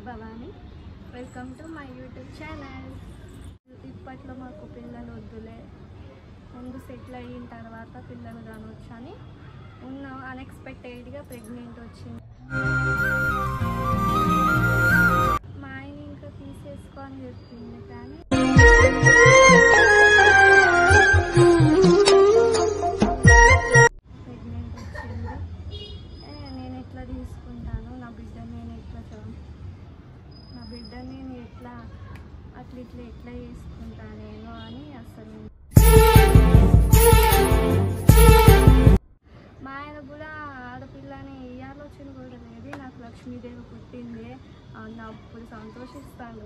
Bhavani. Welcome to my YouTube channel. ఇప్పట్లో మాకు పిల్లలు వద్దులే, ముందు సెటిల్ అయిన తర్వాత పిల్లలు కానొచ్చు అని ఉన్నాం. అన్ఎక్స్పెక్టెడ్గా ప్రెగ్నెంట్ వచ్చింది. మా ఆయన ఇంకా తీసేసుకో అని చెప్పింది, కానీ ప్రెగ్నెంట్ వచ్చింది. నేను ఎట్లా తీసుకుంటాను నా బిడ్డని, నేను ఎట్లా అట్లా ఎట్లా చేసుకుంటాను నేను అని అసలు మా ఆయన కూడా ఆడపిల్లని ఈ ఆలోచన కూడా లేదు. నాకు లక్ష్మీదేవి పుట్టింది అప్పుడు సంతోషిస్తాను.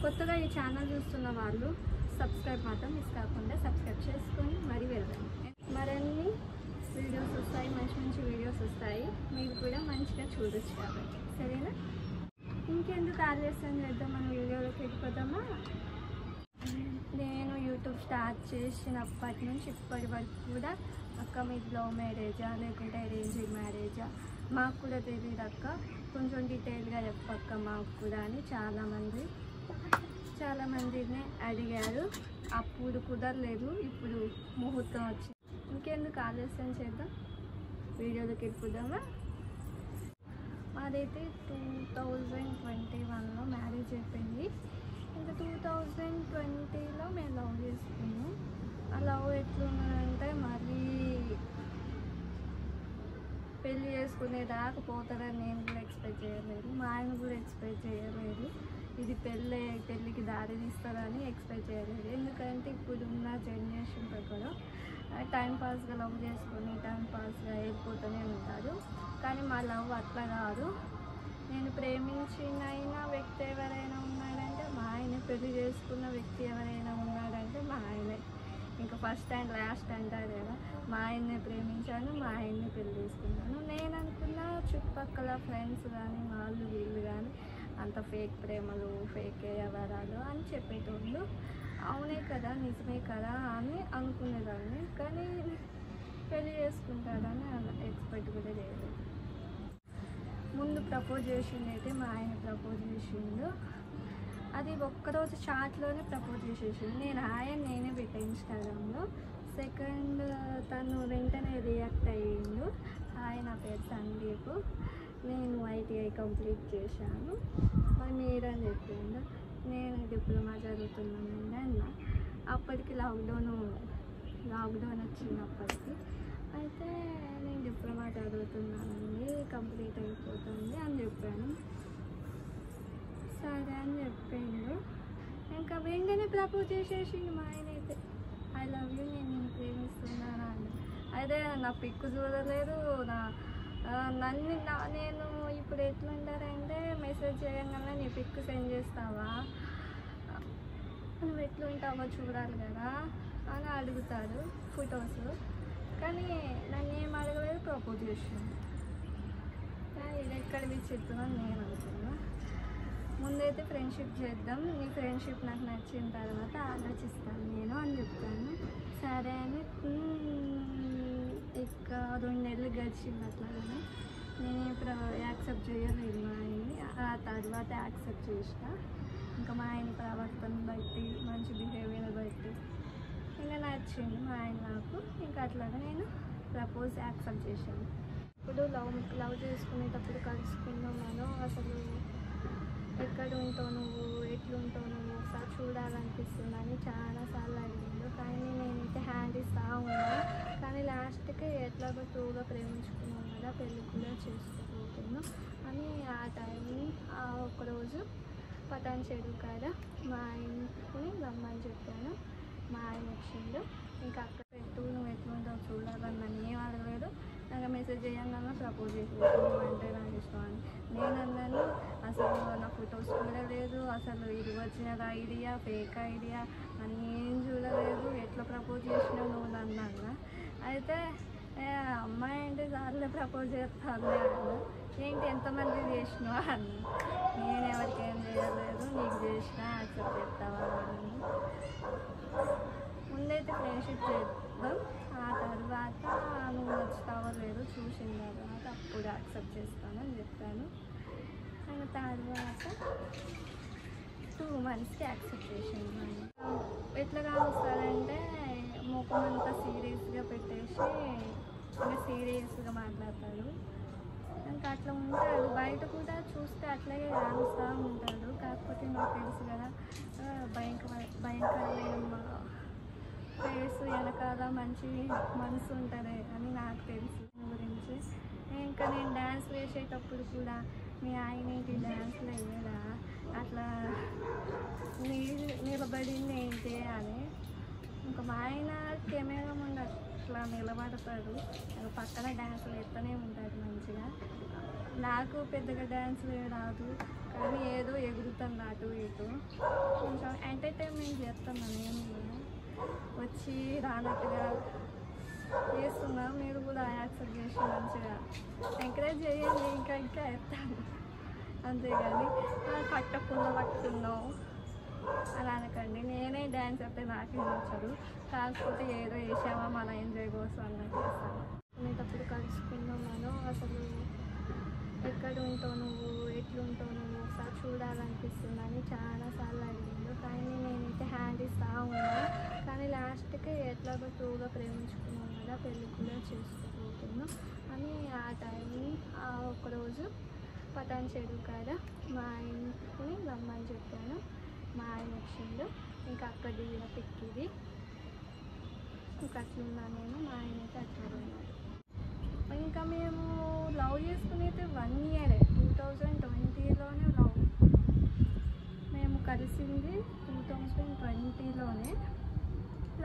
కొత్తగా ఈ ఛానల్ చూస్తున్న వాళ్ళు సబ్స్క్రైబ్ మాత్రం మిస్ కాకుండా సబ్స్క్రైబ్ చేసుకొని మరీ వెళ్ళండి. మరిన్ని వీడియోస్ వస్తాయి, మంచి వీడియోస్ వస్తాయి. మీరు కూడా మంచిగా చూడొచ్చు కాబట్టి, సరేనా? ఇంకెందుకు ఆలస్యం చేద్దాం, మన వీడియోలోకి వెళ్ళిపోతామా? నేను యూట్యూబ్ స్టార్ట్ చేసినప్పటి నుంచి ఇప్పటి వరకు కూడా అక్క మీది లవ్ మ్యారేజా లేకుంటే అరేంజ్డ్ మ్యారేజా మాకు కూడా తెలియదు అక్క, కొంచెం డీటెయిల్గా చెప్పక్క మాకు కూడా అని చాలామందిని అడిగారు. అప్పుడు కుదరలేదు, ఇప్పుడు ముహూర్తం వచ్చింది. ఇంకెందుకు ఆలస్యం చేద్దాం, వీడియోలోకి వెళ్ళిపోదామా? మాదైతే 2021లో మ్యారేజ్ అయిపోయింది. ఇంకా 2020లో మేము లవ్ చేసుకున్నాం. ఆ లవ్ ఎట్లున్నదంటే మరీ పెళ్ళి చేసుకునేదాకా పోతారని నేను కూడా ఎక్స్పెక్ట్ చేయలేదు, మా ఆయన కూడా ఎక్స్పెక్ట్ చేయలేదు. ఇది పెళ్ళికి దారి తీస్తారని ఎక్స్పెక్ట్ చేయలేదు. ఎందుకంటే ఇప్పుడున్న జనరేషన్ ప్రకారం టైంపాస్గా లవ్ చేసుకొని టైంపాస్గా వెళ్ళిపోతూనే ఉంటారు. కానీ మా లవ్ అట్లా కాదు. నేను ప్రేమించిన వ్యక్తి ఎవరైనా ఉన్నాడంటే మా ఆయన, పెళ్లి చేసుకున్న వ్యక్తి ఎవరైనా ఉన్నాడంటే మా ఆయనే. ఇంకా ఫస్ట్ అండ్ లాస్ట్ అంటారు కదా, మా ఆయన్నే ప్రేమించాను, మా ఆయన్నే పెళ్లి చేసుకున్నాను. నేను అనుకున్న చుట్టుపక్కల ఫ్రెండ్స్ కానీ వాళ్ళు వీళ్ళు కానీ అంత ఫేక్ ప్రేమలు, ఫేక్ వ్యవహారాలు అని చెప్పేటోళ్ళు. అవునే కదా, నిజమే కదా అని అనుకునేదాన్ని. కానీ పెళ్లి చేసుకుంటాడని ఎక్స్పెక్ట్ కూడా చేయలేదు. ముందు ప్రపోజ్ చేసిండు అయితే మా ఆయన ప్రపోజ్ చేసిండు. అది ఒక్కరోజు చాట్లోనే ప్రపోజ్ చేసేసిండు. నేనే పెట్టా ఇన్స్టాగ్రామ్లో. సెకండ్ తను వెంటనే రియాక్ట్ అయ్యిండు. నా పేరు సందీప్, నేను ఐటీఐ కంప్లీట్ చేశాను, మరి మీరని చెప్పిండు. నేను డిప్లొమా చదువుతున్నానండి అన్న. అప్పటికి లాక్డౌన్ వచ్చినప్పటికి అయితే నేను డిప్లొమా చదువుతున్నానండి, కంప్లీట్ అయిపోతుంది అని చెప్పాను. సరే అని చెప్పిండు. ఇంకా వెంటనే ప్రపోజ్ చేసేసిండు మా ఆయన అయితే. ఐ లవ్ యూ, నేను ప్రేమిస్తున్నాను అని. అయితే నా పిక్కు చూడలేదు, నేను ఇప్పుడు ఎట్లుంటారంటే మెసేజ్ చేయగానే నీ పిక్ సెండ్ చేస్తావా, నువ్వు ఎట్లుంటావో చూడాలి కదా అని అడుగుతారు ఫొటోస్. కానీ నన్ను ఏం అడగలేదు, ప్రపోజ్ చేసింది. ఇది ఎక్కడ విచిత్రం నేను అనుకున్నా. ముందైతే ఫ్రెండ్షిప్ చేద్దాం, నీ ఫ్రెండ్షిప్ నాకు నచ్చిన తర్వాత ఆలోచిస్తాను నేను అని చెప్తాను. సరే అని ఇక 2 నెలలు గడిచింది. అట్లాగనే నేను యాక్సెప్ట్ చేయలేదు మా ఆయన్ని. ఆ తర్వాత యాక్సెప్ట్ చేసిన. ఇంకా మా ఆయన ప్రవర్తన బట్టి, మంచి బిహేవియర్ బట్టి ఇంకా నచ్చింది మా ఆయన నాకు. ఇంకా అట్లాగా నేను ప్రపోజ్ యాక్సెప్ట్ చేశాను. ఇప్పుడు లవ్ చేసుకునేటప్పుడు కలుసుకున్నాం మనం. అసలు ఎక్కడ ఉంటావు నువ్వు, ఎట్లుంటావు నువ్వు, ఒకసారి చూడాలనిపిస్తుంది అని చాలాసార్లు అడిగిండు. కానీ నేనైతే హ్యాండ్ ఇస్తా ఉన్నాను. కానీ లాస్ట్కి ఎట్లాగో టూగా ప్రేమించుకున్నాం కదా, పెళ్ళి కూడా చేసుకోబోతున్నాం అని ఆ టైంని ఒకరోజు పటాన్ చెరువు కాడ మా ఆయనని రమ్మని చెప్పాను. మా ఆయన వచ్చిండు. ఇంకా అక్కడ పెట్టు, నువ్వు ఎట్లుంటావు చూడాలని నన్ను ఏం అడగలేదు. నాకు మెసేజ్ చేయగానే ప్రపోజ్ చేసేసి అంటే నాకు ఇష్టం అని నేను అన్నాను. అసలు నా ఫొటోస్ కూడా లేదు, అసలు ఇది వచ్చిన ఐడియా ఫేక్ ఐడియా అని ఏం చూడలేదు, ఎట్లా ప్రపోజ్ చేసినావు నువ్వు నన్ను అన్నా. అయితే అమ్మాయి అంటే చాలే ప్రపోజ్ చేస్తాను అన్న. ఏంటి ఎంతమంది చేసినావా అన్న. నేను ఎవరికి ఏం చేయలేదు, నీకు చేసినా యాక్సెప్ట్ చేస్తావా అని. ముందైతే ఫ్రెండ్షిప్ చేద్దాం, ఆ తర్వాత నువ్వు నచ్చుతావు యాక్సెప్ట్ చేస్తాను అని చెప్పాను. అండ్ తర్వాత 2 monthsకి యాక్సెప్ట్ చేసింది. ఎట్లా కావస్తారంటే ముఖం అంతా సీరియస్గా పెట్టేసి ఇంకా సీరియస్గా మాట్లాడతాడు. ఇంకా అట్లా ఉంటాడు. బయట కూడా చూస్తే అట్లాగే కాలుస్తూ ఉంటాడు. కాకపోతే నాకు తెలుసు కదా భయంకరమైన ఫేస్ వెనకాల మంచి మనసు ఉంటుంది అని నాకు తెలుసు గురించి. ఇంకా నేను డ్యాన్స్ వేసేటప్పుడు కూడా మీ ఆయనకి డ్యాన్స్లో వేయరా, అట్లా నిలబడింది ఏంటి అని. ఇంకా మా ఆయన కెమెరా ముందు అట్లా నిలబడతాడు, పక్కన డ్యాన్సులు ఎత్తనే ఉంటాడు మంచిగా. నాకు పెద్దగా డ్యాన్స్లు రాదు, కానీ ఏదో ఎగురుతాను అటు ఇటు, కొంచెం ఎంటర్టైన్మెంట్ చేస్తాను. నేను కూడా వచ్చి రానట్టుగా చేస్తున్నా, మీరు కూడా యాక్సెప్ట్ చేసి మంచిగా ఎంకరేజ్ చేయండి, ఇంకా ఎత్తాను. అంతేగాని పట్టకుండా పట్టుకున్నావు అలా అనకండి. నేనే డ్యాన్స్ అంటే నాకే నచ్చదు, కాకపోతే ఏదో వేసామా మన ఎంజాయ్ కోసం అన్నట్టు చేస్తాను. అనేటప్పుడు కలుసుకున్నాం మనం, అసలు ఎక్కడ ఉంటావు నువ్వు, ఎట్లుంటావు నువ్వు, ఒకసారి చూడాలనిపిస్తుందని చాలాసార్లు అడిగిండు. కానీ నేనైతే హ్యాండ్ ఇస్తా ఉన్నా. కానీ లాస్ట్కి ఎట్లాగో టూగా ప్రేమించుకున్నాం కదా, పెళ్ళి కూడా చేసుకోబోతున్నాం అని ఆ టైంని ఒకరోజు పటాన్ చెరువు కాడ మా ఆయనని రమ్మని చెప్పాను. మా ఆయన వచ్చిండు. ఇంకా అక్కడ దిగిన పిక్ ఇది. ఇంకా అట్లున్నా నేను, మా ఆయన అయితే అట్లా ఉన్నాడు. ఇంకా మేము లవ్ చేసుకునేది 1 year, 2020లోనే లవ్. మేము కలిసింది 2020లోనే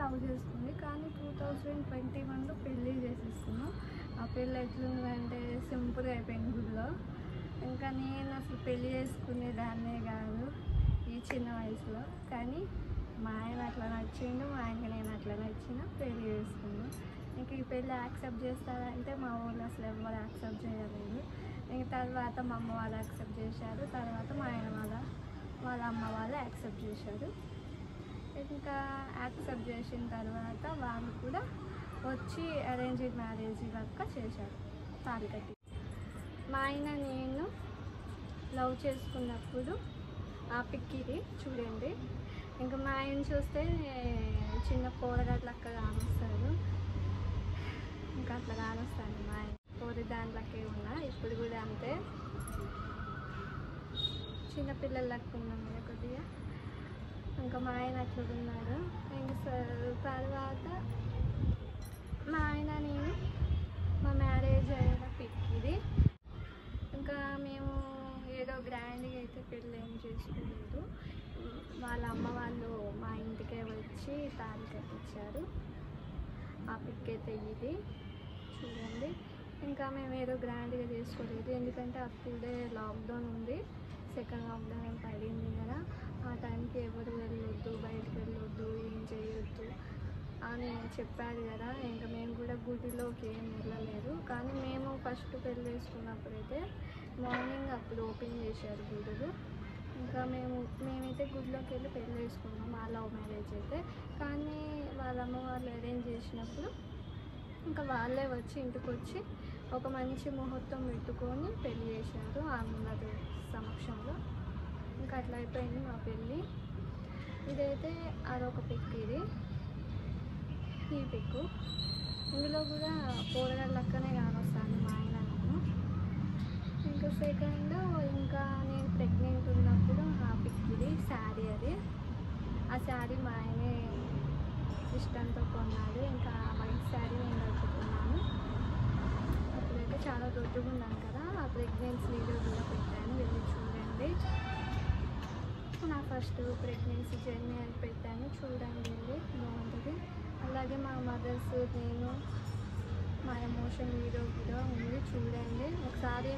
లవ్ చేసుకుంది. కానీ 2021లో పెళ్ళి చేసేస్తున్నాం. ఆ పెళ్ళి ఎట్లుందంటే సింపుల్గా అయిపోయింది గుడిలో. ఇంకా నేను అసలు పెళ్ళి చేసుకునేదాన్నే కాదు ఈ చిన్న వయసులో. కానీ మా ఆయన అట్లా నచ్చిండు, మా ఆయనకి నేను అట్లా నచ్చిన పెళ్ళి చేసుకున్నాను. ఇంకా ఈ పెళ్ళి యాక్సెప్ట్ చేస్తారంటే మా ఊళ్ళో అసలు ఎవరు యాక్సెప్ట్ చేయలేదు. ఇంక తర్వాత మా అమ్మ వాళ్ళు యాక్సెప్ట్ చేశారు, తర్వాత మా ఆయన వాళ్ళ అమ్మ వాళ్ళు యాక్సెప్ట్ చేశారు. ఇంకా యాక్సెప్ట్ చేసిన తర్వాత వాళ్ళు కూడా వచ్చి అరేంజ్డ్ మ్యారేజ్ లెక్క చేశారు, తాళి కట్టి. మా ఆయన నేను లవ్ చేసుకున్నప్పుడు ఆ పిక్ ఇది చూడండి. ఇంకా మా ఆయన చూస్తే చిన్న పోరగాట్ల లెక్క కానొస్తాడు. ఇంకా అట్లా కానొస్తాను మా ఆయన, పోరి దాంట్లోకే ఉన్నా. ఇప్పుడు కూడా అంతే, చిన్నపిల్లల లెక్క ఉన్నాం కదా కొద్దిగా. ఇంకా మా ఆయన అట్లా ఉన్నాడు. ఇంకా తర్వాత మా ఆయన నేను మా మ్యారేజ్ అయిన పిక్ ఇది. ఇంకా మేము ఏదో గ్రాండ్గా అయితే పెళ్ళి ఏం చేసుకోలేదు. వాళ్ళ అమ్మ వాళ్ళు మా ఇంటికే వచ్చి తాళి కట్టించారు. ఆ పిక్ అయితే ఇది చూడండి. ఇంకా మేము ఏదో గ్రాండ్గా చేసుకోలేదు, ఎందుకంటే అప్పుడే లాక్డౌన్ ఉంది, సెకండ్ లాక్డౌన్ పడింది కదా. ఆ టైంకి ఎవరు వెళ్ళొద్దు, బయటకు వెళ్ళొద్దు, ఏం చేయొద్దు అని చెప్పారు కదా. ఇంకా మేము కూడా గుడిలోకి ఏం వెళ్ళలేదు. కానీ మేము ఫస్ట్ పెళ్ళి వేసుకున్నప్పుడైతే మార్నింగ్ అప్పుడు ఓపెన్ చేశారు గుడులు. ఇంకా మేమైతే గుడిలోకి వెళ్ళి పెళ్ళి వేసుకున్నాం, మా లవ్ మ్యారేజ్ అయితే. కానీ వాళ్ళ అమ్మ వాళ్ళు అరేంజ్ చేసినప్పుడు ఇంకా వాళ్ళే వచ్చి ఇంటికి వచ్చి ఒక మంచి ముహూర్తం పెట్టుకొని పెళ్ళి చేశారు అందరి సమక్షంలో. ఇంకా అట్లా అయిపోయింది మా పెళ్ళి. ఇదైతే అదొక పిక్, ఇది ఈ పిక్. ఇందులో కూడా పోరగాళ్ళ లెక్కనే కానొస్తాను మా ఆయన నేను. ఇంకా సెకండ్ ఇంకా నేను ప్రెగ్నెంట్ ఉన్నప్పుడు ఆ పిక్ ఇది, శారీ అది. ఆ శారీ మా ఆయనే ఇష్టంతో కొన్నాడు. ఇంకా వైట్ శారీ నేను కట్టుకున్నాను. అప్పుడైతే చాలా దొడ్డుగా ఉన్నాను కదా, ఆ ప్రెగ్నెన్సీ వీడియో కూడా పెట్టాను, వెళ్ళి చూడండి. నా ఫస్ట్ ప్రెగ్నెన్సీ జర్నీ అని పెట్టాను, చూడండి, వెళ్ళి బాగుంటుంది. అలాగే మా మదర్స్, నేను, మా ఎమోషన్ వీడియో కూడా ఉంది, చూడండి ఒకసారి.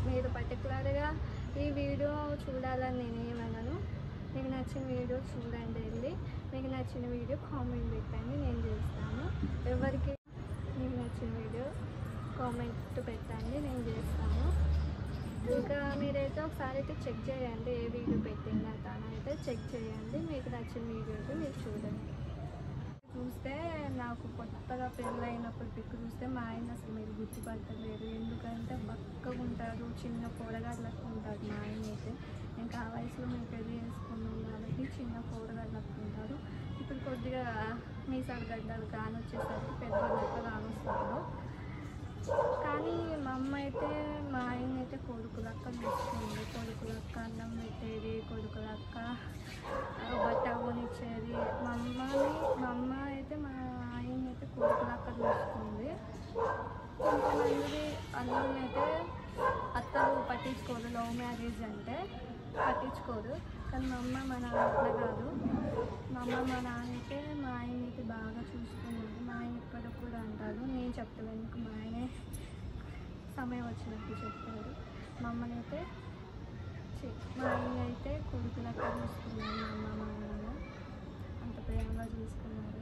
మీరు పర్టికులర్గా ఈ వీడియో చూడాలని నేనేమన్నాను, మీకు నచ్చిన వీడియో చూడండి వెళ్ళి. మీకు నచ్చిన వీడియో కామెంట్ పెట్టండి, నేను చేస్తాను. ఎవరికి మీకు నచ్చిన వీడియో కామెంట్ పెట్టండి, నేను చేస్తాను. ఇంకా మీరైతే ఒకసారి అయితే చెక్ చేయండి, ఏ వీడియో పెట్టిందా తను అయితే చెక్ చేయండి. మీకు నచ్చిన వీడియో అయితే మీరు చూడండి. చూస్తే నాకు కొత్తగా పెళ్ళి అయినప్పుడు పిక్ చూస్తే మా ఆయన అసలు మీరు గుర్తుపట్టలేరు, ఎందుకంటే బక్కగా ఉంటారు, చిన్న కూరగాయలకు ఉంటారు మా ఆయన అయితే. ఇంకా ఆ వయసులో మేము పెళ్ళి చేసుకున్నాం కాబట్టి చిన్న కూరగాయలకు ఉంటారు. ఇప్పుడు కొద్దిగా మీసాలు గడ్డలు కానొచ్చేసరికి పెద్ద లెక్క కానొస్తారు. కానీ మా అమ్మ అయితే మా ఆయన అయితే కొడుకులక్క చూసుకుంది, కొడుకులక్క అన్నం పెట్టేది, కొడుకులక్క బట్ట కొనిచ్చేది. మా అమ్మ అయితే మా ఆయన అయితే కొడుకులక్క చూసుకుంది. కొంతమంది అల్లుని అయితే అత్తలు పట్టించుకోరు, లవ్ మ్యారేజ్ అంటే పట్టించుకోరు. కానీ మా అమ్మ మా నాన్న అట్లా కాదు. మా అమ్మ మా నాన్న అయితే మా ఆయన అయితే బాగా చూసుకున్నాడు. మా ఆయన ఇప్పటికి కూడా అంటారు, నేను చెప్తాను మా ఆయనే సమయం వచ్చినప్పుడు చెప్తాడు. మా అమ్మని అయితే మా ఆయన అయితే కొడుకులక్క చూసుకున్నాడు. మా అమ్మ మా నాన్న అంత ప్రేమగా చూసుకున్నారు.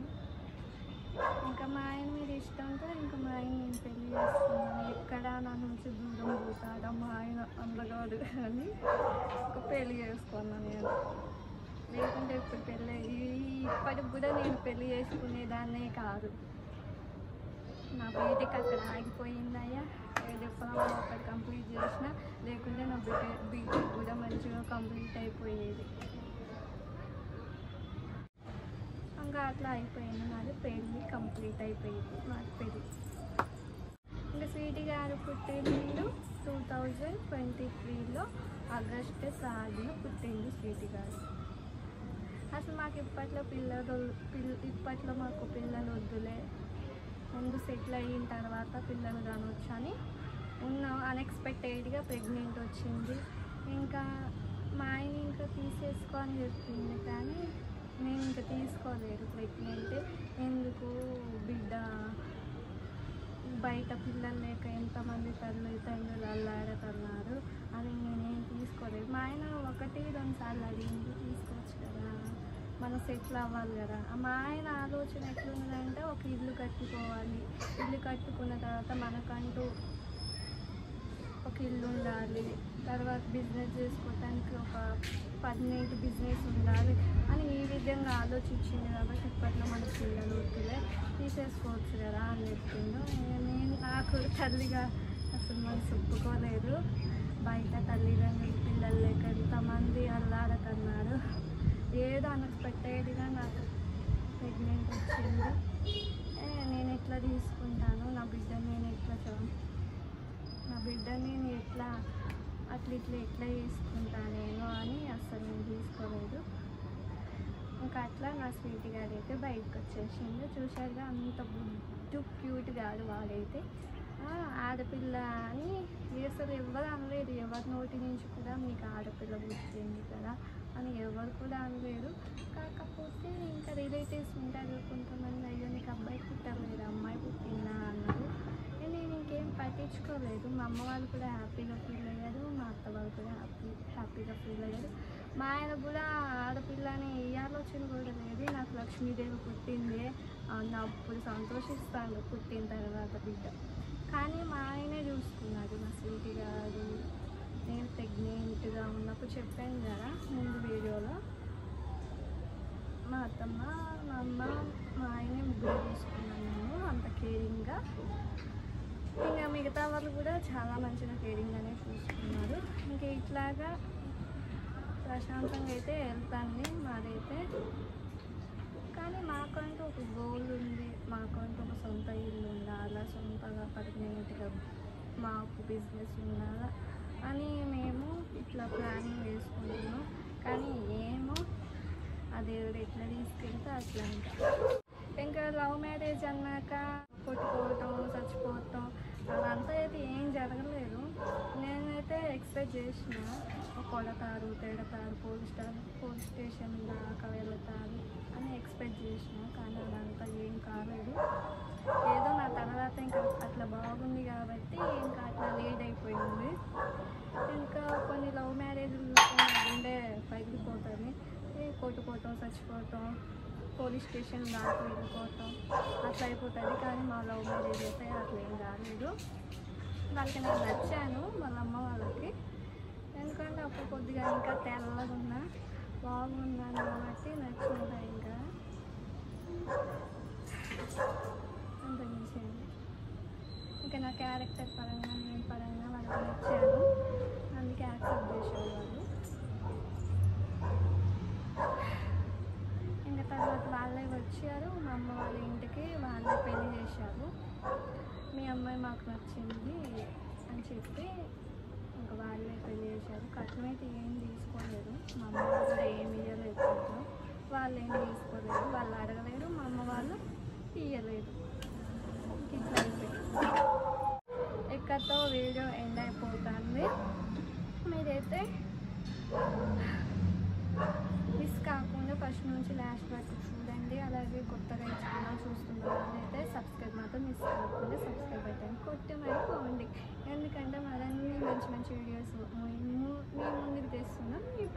ఇంకా మా ఆయన మీద ఇష్టంతో ఇంకా మా ఆయన నేను పెళ్ళి చేసుకున్నాను. ఎక్కడ నా నుంచి దూరం పోతాడా మా ఆయన అందగాడు అని ఒక పెళ్ళి చేసుకున్నాను నేను. లేకుంటే ఇప్పుడు పెళ్ళి ఇప్పటికి కూడా నేను పెళ్ళి చేసుకునేదాన్నే కాదు. నా బీటెక్ అక్కడ ఆగిపోయిందయ్యా, డిప్లొమా ఒకటి కంప్లీట్ చేసిన, లేకుంటే నా బీటెక్ కూడా మంచిగా కంప్లీట్ అయిపోయేది. ఇంకా అట్లా అయిపోయింది, నాది పెళ్ళి కంప్లీట్ అయిపోయింది. నాకు పెళ్ళి ఇంకా స్వీటీ గారు పుట్టిండు 2023లో ఆగస్టు 3న పుట్టిండు స్వీటీ గారు. అసలు మాకు ఇప్పట్లో మాకు పిల్లలు వద్దులే, ముందు సెటిల్ అయిన తర్వాత పిల్లలు కానొచ్చు అని ఉన్నాం. అన్ఎక్స్పెక్టెడ్గా ప్రెగ్నెంట్ వచ్చింది. ఇంకా మా ఆయన ఇంకా తీసేసుకో అని చెప్పింది, కానీ నేను ఇంకా తీసుకోలేదు ప్రెగ్నెంట్. ఎందుకు బిడ్డ బయట పిల్లలు లేక ఎంతమంది తండ్రులు అల్లాడుతున్నారు అని నేనేం తీసుకోలేదు. మా ఆయన 1-2 సార్లు అడిగింది, తీసుకోవచ్చు కదా, మనం సెటిల్ అవ్వాలి కదా. మా ఆయన ఆలోచన ఎట్లుందంటే ఒక ఇల్లు కట్టుకోవాలి, ఇల్లు కట్టుకున్న తర్వాత మనకంటూ ఒక ఇల్లు ఉండాలి, తర్వాత బిజినెస్ చేసుకోవడానికి ఒక పర్మనెంట్ బిజినెస్ ఉండాలి అని ఈ విధంగా ఆలోచించింది. కాబట్టి ఇప్పట్లో మన పిల్లలు వద్దులే, తీసేసుకోవచ్చు కదా అని చెప్పిండు. నేను నాకు తల్లిగా అసలు మనసు ఒప్పుకోలేదు. బయట తల్లిదండ్రులు పిల్లలు లేక ఎంతమంది అల్లాడుతున్నారు. ఏదో అన్ఎక్స్పెక్టెడ్గా నాకు ప్రెగ్నెంట్ వచ్చింది. నేను ఎట్లా తీసుకుంటాను నా బిడ్డని, నేను ఎట్లా అట్లా ఎట్లా చేసుకుంటాను నేను అని అసలు నేను తీసుకోలేదు. ఇంకా అట్లా నా స్వీటీ గారు అయితే బయటకు వచ్చేసింది. చూసారుగా అంత బుడ్డు క్యూట్ కాదు వాడైతే. ఆడపిల్ల అని అసలు ఎవరు అనలేదు, ఎవరి నోటి నుంచి కూడా మీకు ఆడపిల్ల పుట్టింది కదా అని ఎవరు కూడా అనలేదు. కాకపోతే ఇంకా రిలేటివ్స్ ఉంటారు కొంతమంది, అయ్యో నీకు అబ్బాయి పుట్టలేదు అమ్మాయి పుట్టిందా అన్నారు. నేను ఇంకేం పట్టించుకోలేదు. మా అమ్మ వాళ్ళు కూడా హ్యాపీగా ఫీల్ అయ్యారు, మా అత్త వాళ్ళు కూడా హ్యాపీగా ఫీల్ అయ్యారు. మా ఆయన కూడా ఆడపిల్లని ఏ ఆలోచన కూడా లేదు, నాకు లక్ష్మీదేవి పుట్టింది అప్పుడు సంతోషిస్తాను పుట్టిన తర్వాత బిడ్డ. కానీ మా ఆయనే చూసుకున్నాడు మా స్వీటీ గారు. నేను ప్రెగ్నెంట్గా ఉన్నప్పుడు చెప్పాను కదా ముందు వీడియోలో, మా అత్తమ్మ మా అమ్మ మా ఆయనే ముగ్గురు చూసుకున్నాను నేను అంత కేరింగ్గా. ఇంకా మిగతా వాళ్ళు కూడా చాలా మంచిగా కేరింగ్గానే చూసుకున్నారు. ఇంకా ఇట్లాగా ప్రశాంతంగా అయితే వెళ్తాను మాదైతే. కానీ మాకంటూ ఒక గోల్ ఉంది, మాకంటూ ఒక సొంత ఇల్లు ఉండాలా, సొంతగా పర్మనెంట్గా మాకు బిజినెస్ ఉండాలా అని మేము ఇట్లా ప్లానింగ్ వేసుకుంటున్నాం. కానీ ఏమో ఆ దేవుడు ఎట్లా తీసుకెళ్తే అట్లా. ఇంకా లవ్ మ్యారేజ్ అన్నాక కొట్టుకోవటం చచ్చిపోవటం అదంతా అయితే ఏం జరగలేదు. నేనైతే ఎక్స్పెక్ట్ చేసిన కొడతారు తిడతారు పోలీస్ స్టేషన్ దాకా వెళ్తారు అని ఎక్స్పెక్ట్ చేసిన, కానీ అదంతా ఏం కాలేదు. ఏదో నా తర్వాత ఇంకా అట్లా బాగుంది కాబట్టి ఇంకా అట్లా లేట్ అయిపోయింది. ఇంకా కొన్ని లవ్ మ్యారేజ్లు గుండె పగిలిపోతుంది, కొట్టుకోవటం చచ్చిపోవటం పోలీస్ స్టేషన్ దాకా వెళ్ళిపోవటం అట్లా అయిపోతుంది. కానీ మా లవ్ మ్యారేజ్ అయితే అట్లా ఏం కాలేదు. వాళ్ళకి నేను నచ్చాను వాళ్ళ అమ్మ వాళ్ళకి, ఎందుకంటే అప్పుడు కొద్దిగా ఇంకా తెల్లగా ఉన్నా బాగున్నాను కాబట్టి నచ్చింది. ఇంకా అంత నా క్యారెక్టర్ పరంగా నేను పరంగా వాళ్ళకి నచ్చాను, అందుకే యాక్సెప్ట్ చేశారు వాళ్ళు. ఇంకా తర్వాత వాళ్ళే వచ్చారు మా అమ్మ వాళ్ళ ఇంటికి, వాళ్ళే పెళ్లి చేశారు. మీ అమ్మాయి మాకు నచ్చింది అని చెప్పి ఇంకా వాళ్ళే పెళ్లి చేశారు. కట్నం అయితే ఏం తీసుకోలేదు, మా అమ్మ వాళ్ళు కూడా ఏమి ఇవ్వలేదు కట్నం, వాళ్ళు ఏం తీసుకోలేదు, వాళ్ళు అడగలేదు, మా అమ్మ వాళ్ళు ఇవ్వలేదు. ఇట్లా అయిపోయింది. ఎక్కడితో వీడియో ఎండ్ అయిపోతుంది. మీరైతే మిస్ కాకుండా ఫస్ట్ నుంచి లాస్ట్ వరకు చూడండి. అలాగే కొత్తగా ఈ ఛానల్ చూస్తున్న వాళ్ళైతే సబ్స్క్రైబ్ మాత్రం మిస్ కాకుండా సబ్స్క్రైబ్ అయితే కొట్టి మరి పోండి. ఎందుకంటే మరిన్ని మంచి మంచి వీడియోస్ మేము ముందుకు తెస్తున్నాం మీ